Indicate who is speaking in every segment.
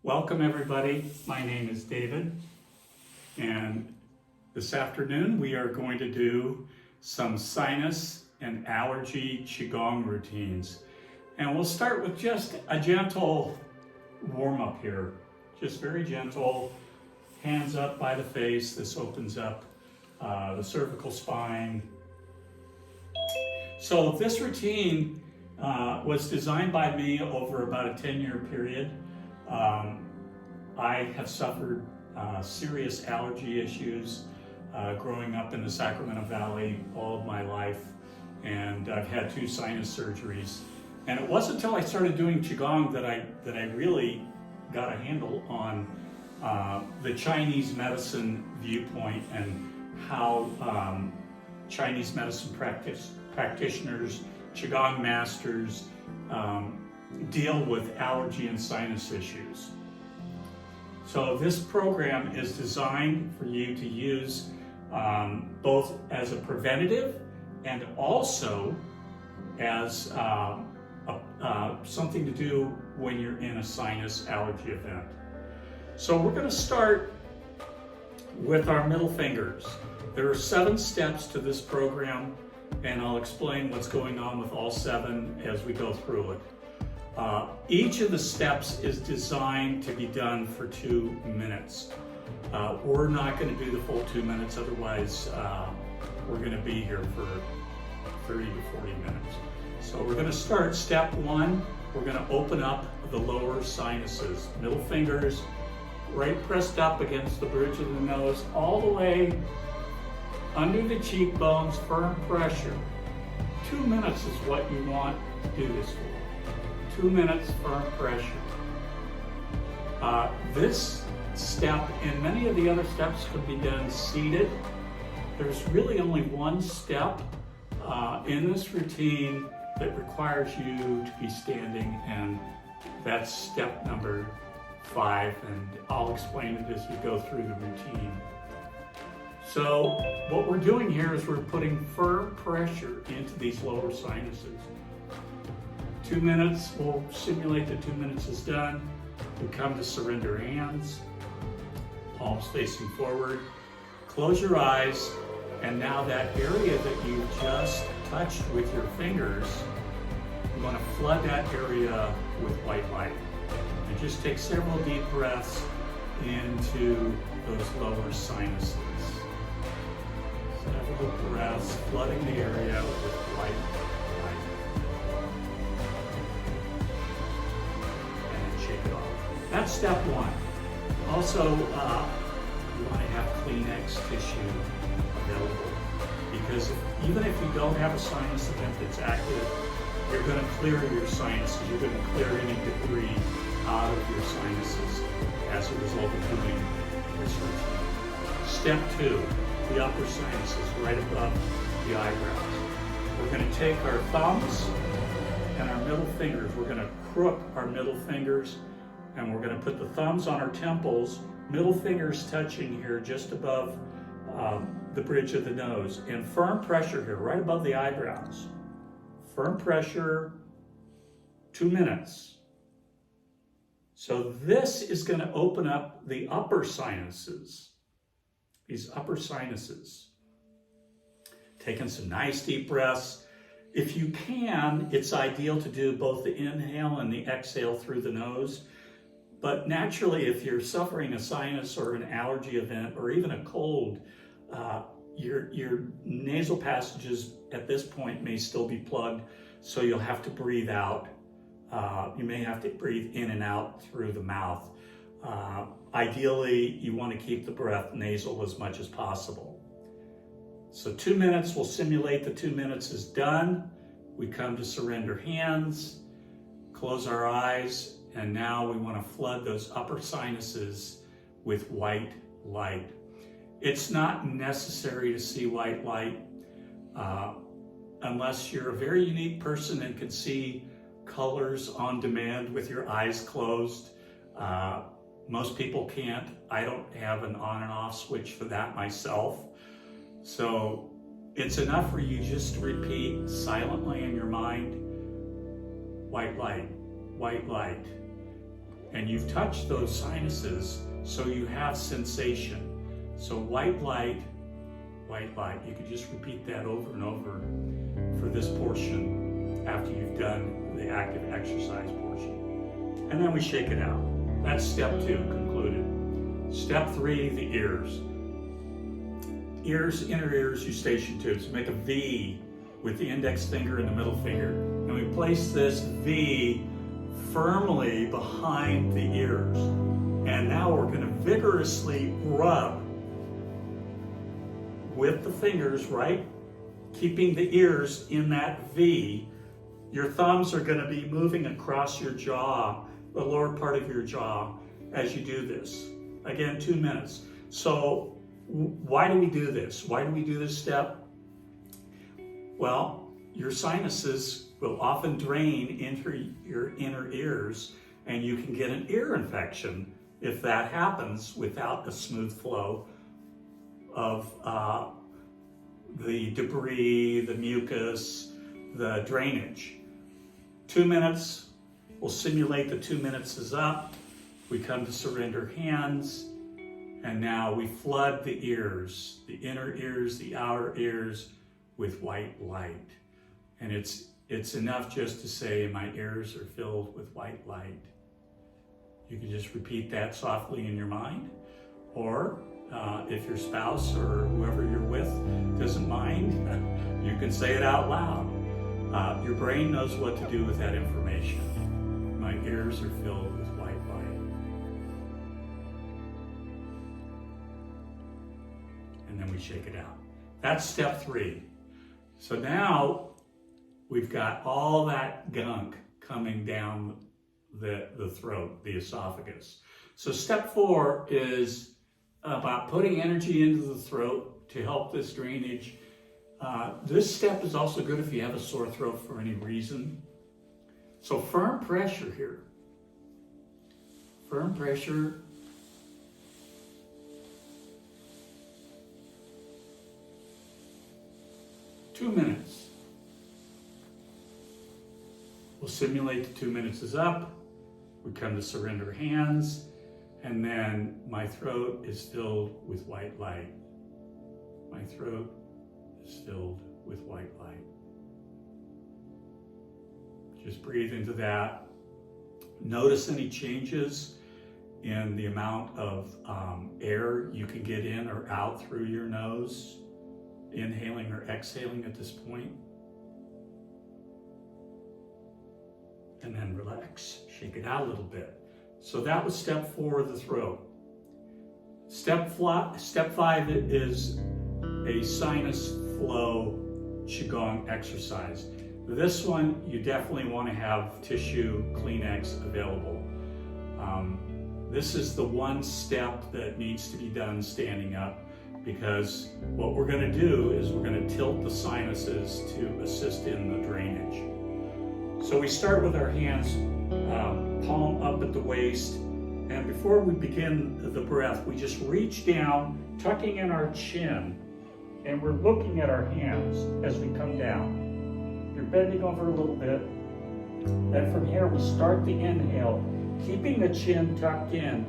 Speaker 1: Welcome everybody, my name is David, and this afternoon we are going to do some sinus and allergy Qigong routines. And we'll start with just a gentle warm-up here, just very gentle, hands up by the face. This opens up the cervical spine. So this routine was designed by me over about a 10-year period. I have suffered serious allergy issues growing up in the Sacramento Valley all of my life, and I've had 2 sinus surgeries. And it wasn't until I started doing Qigong that I really got a handle on the Chinese medicine viewpoint and how Chinese medicine practitioners, Qigong masters, deal with allergy and sinus issues. So this program is designed for you to use both as a preventative and also as something to do when you're in a sinus allergy event. So we're going to start with our middle fingers. There are 7 steps to this program, and I'll explain what's going on with all 7 as we go through it. Each of the steps is designed to be done for 2 minutes. We're not going to do the full 2 minutes, otherwise we're going to be here for 30 to 40 minutes. So we're going to start step 1. We're going to open up the lower sinuses. Middle fingers right pressed up against the bridge of the nose, all the way under the cheekbones, firm pressure. 2 minutes is what you want to do this for. 2 minutes, firm pressure. This step and many of the other steps can be done seated. There's really only one step in this routine that requires you to be standing, and that's step number 5, and I'll explain it as we go through the routine. So what we're doing here is we're putting firm pressure into these lower sinuses. 2 minutes, we'll simulate that 2 minutes is done. We come to surrender hands, palms facing forward. Close your eyes, and now that area that you just touched with your fingers, you want to flood that area with white light. And just take several deep breaths into those lower sinuses. Several breaths, flooding the area with white light. And then shake it off. That's step 1. Also, you want to have Kleenex tissue available, because even if you don't have a sinus event that's active, you're going to clear your sinuses. You're going to clear any debris out of your sinuses as a result of doing this routine. Step 2. The upper sinuses right above the eyebrows. We're going to take our thumbs and our middle fingers. We're going to crook our middle fingers, and we're going to put the thumbs on our temples, middle fingers touching here just above the bridge of the nose, and firm pressure here right above the eyebrows. Firm pressure, 2 minutes. So this is going to open up the upper sinuses. These upper sinuses. Taking some nice deep breaths. If you can, it's ideal to do both the inhale and the exhale through the nose. But naturally, if you're suffering a sinus or an allergy event or even a cold, your nasal passages at this point may still be plugged, so you'll have to breathe out. You may have to breathe in and out through the mouth. Ideally, you want to keep the breath nasal as much as possible. So 2 minutes, we'll simulate the 2 minutes is done. We come to surrender hands, close our eyes, and now we want to flood those upper sinuses with white light. It's not necessary to see white light unless you're a very unique person and can see colors on demand with your eyes closed. Most people can't. I don't have an on and off switch for that myself. So it's enough for you just to repeat silently in your mind, white light, white light. and you've touched those sinuses, so you have sensation. So white light, white light. You can just repeat that over and over for this portion after you've done the active exercise portion. And then we shake it out. That's step 2 concluded. Step 3, the ears. Ears, inner ears, eustachian tubes. Make a V with the index finger and the middle finger. And we place this V firmly behind the ears. And now we're going to vigorously rub with the fingers, right? Keeping the ears in that V. Your thumbs are going to be moving across your jaw, the lower part of your jaw, as you do this. Again, 2 minutes. So why do we do this? Why do we do this step? Well, your sinuses will often drain into your inner ears, and you can get an ear infection if that happens without a smooth flow of the debris, the mucus, the drainage. 2 minutes, we'll simulate the 2 minutes is up. We come to surrender hands, and now we flood the ears, the inner ears, the outer ears, with white light. And it's enough just to say, my ears are filled with white light. You can just repeat that softly in your mind, or if your spouse or whoever you're with doesn't mind, you can say it out loud. Your brain knows what to do with that information. My ears are filled with white light. And then we shake it out. That's step 3. So now we've got all that gunk coming down the throat, the esophagus. So step 4 is about putting energy into the throat to help this drainage. This step is also good if you have a sore throat for any reason. So firm pressure here. Firm pressure. Two minutes. We'll simulate the 2 minutes is up. We come to surrender hands, and then my throat is filled with white light. My throat is filled with white light. Just breathe into that. Notice any changes in the amount of air you can get in or out through your nose, inhaling or exhaling at this point. And then relax, shake it out a little bit. So that was step 4 of the throat. Step 5 is a sinus flow Qigong exercise. This one, you definitely want to have tissue Kleenex available. This is the one step that needs to be done standing up, because what we're going to do is we're going to tilt the sinuses to assist in the drainage. So we start with our hands palm up at the waist, and before we begin the breath, we just reach down, tucking in our chin, and we're looking at our hands as we come down. You're bending over a little bit. Then from here, we start the inhale, keeping the chin tucked in.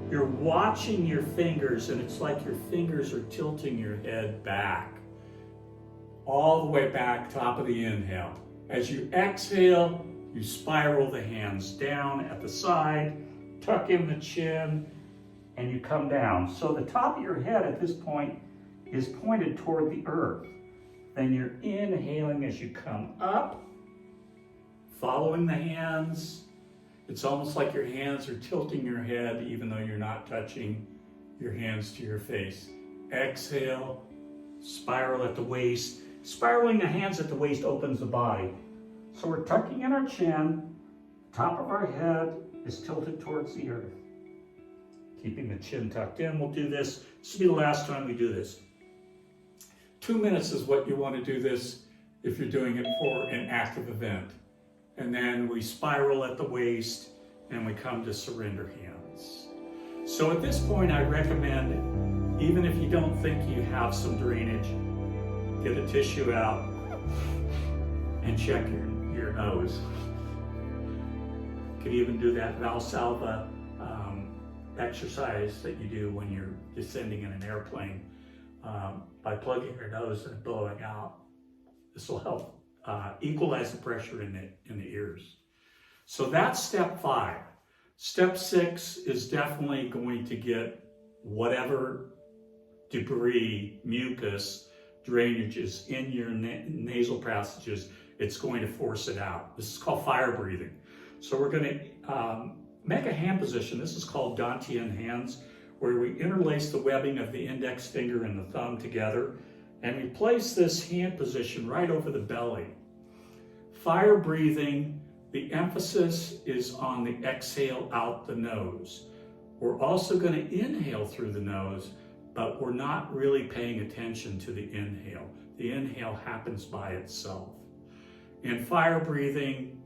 Speaker 1: You're watching your fingers, and it's like your fingers are tilting your head back, all the way back, top of the inhale. As you exhale, you spiral the hands down at the side, tuck in the chin, and you come down. So the top of your head at this point is pointed toward the earth. Then you're inhaling as you come up, following the hands. It's almost like your hands are tilting your head even though you're not touching your hands to your face. Exhale, spiral at the waist. Spiraling the hands at the waist opens the body. So we're tucking in our chin, top of our head is tilted towards the earth. Keeping the chin tucked in, we'll do this. This will be the last time we do this. 2 minutes is what you want to do this if you're doing it for an active event. And then we spiral at the waist and we come to surrender hands. So at this point, I recommend, even if you don't think you have some drainage, get a tissue out and check your nose. You could even do that Valsalva exercise that you do when you're descending in an airplane by plugging your nose and blowing out. This will help equalize the pressure in the ears. So that's step 5. Step 6 is definitely going to get whatever debris, mucus, drainage is in your nasal passages, it's going to force it out. This is called fire breathing. So we're going to make a hand position. This is called Dantian hands, where we interlace the webbing of the index finger and the thumb together, and we place this hand position right over the belly. Fire breathing, the emphasis is on the exhale out the nose. We're also going to inhale through the nose, but we're not really paying attention to the inhale. The inhale happens by itself. In fire breathing,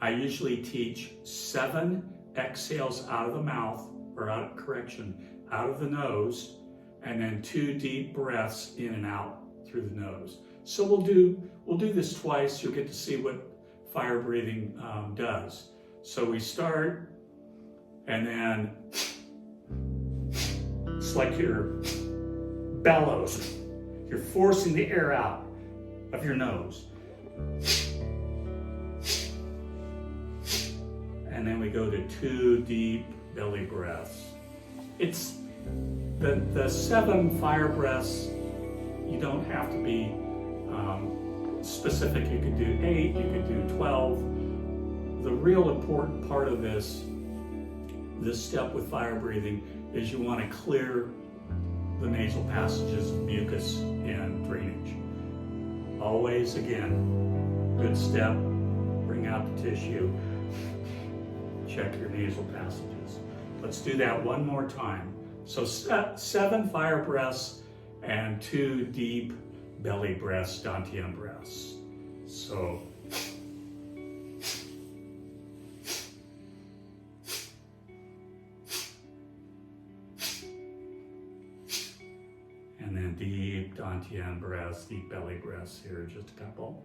Speaker 1: I usually teach 7 exhales out of the mouth, or out of the nose, and then 2 deep breaths in and out through the nose. So we'll do this twice. You'll get to see what fire breathing does. So we start, and then it's like your bellows. You're forcing the air out of your nose. And then we go to 2 deep belly breaths. It's the 7 fire breaths. You don't have to be specific. You could do 8, you could do 12. The real important part of this step with fire breathing is you want to clear the nasal passages of mucus and drainage. Always, again, good step, bring out the tissue, check your nasal passages. Let's do that one more time. So 7 fire breaths and 2 deep belly breaths, Dantian breaths. So and then deep Dantian breaths, deep belly breaths here, just a couple.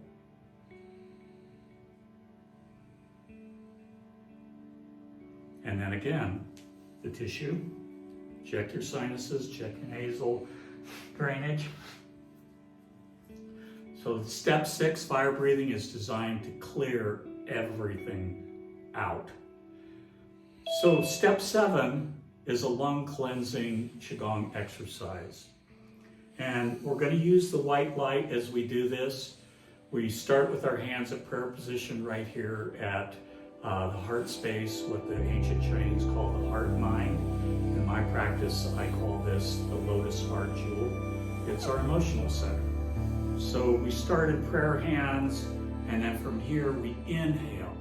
Speaker 1: And then again, the tissue. Check your sinuses, check your nasal drainage. So step 6, fire breathing, is designed to clear everything out. So step 7 is a lung cleansing Qigong exercise. And we're going to use the white light as we do this. We start with our hands at prayer position right here at the heart space, what the ancient Chinese call the heart mind. In my practice, I call this the lotus heart jewel. It's our emotional center. So we start in prayer hands, and then from here we inhale.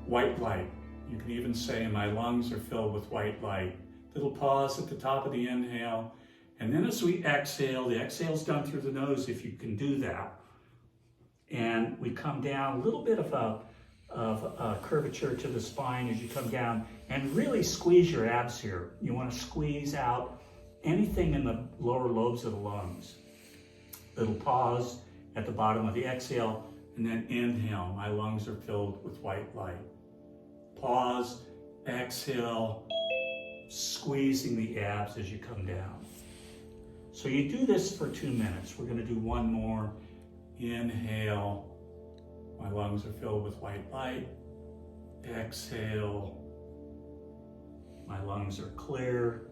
Speaker 1: White light. You can even say, my lungs are filled with white light. Little pause at the top of the inhale. And then as we exhale, the exhale's done through the nose if you can do that. And we come down, a little bit of a curvature to the spine as you come down, and really squeeze your abs here. You want to squeeze out anything in the lower lobes of the lungs. Little pause at the bottom of the exhale, and then inhale. My lungs are filled with white light. Pause, exhale, squeezing the abs as you come down. So you do this for 2 minutes. We're going to do one more. Inhale. My lungs are filled with white light. Exhale. My lungs are clear.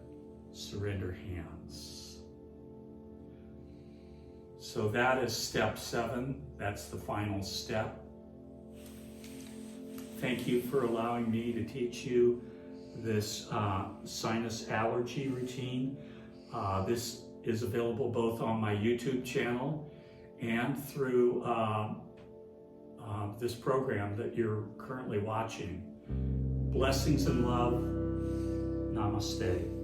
Speaker 1: Surrender hands. So that is step 7. That's the final step. Thank you for allowing me to teach you this sinus allergy routine. This is available both on my YouTube channel and through this program that you're currently watching. Blessings and love. Namaste.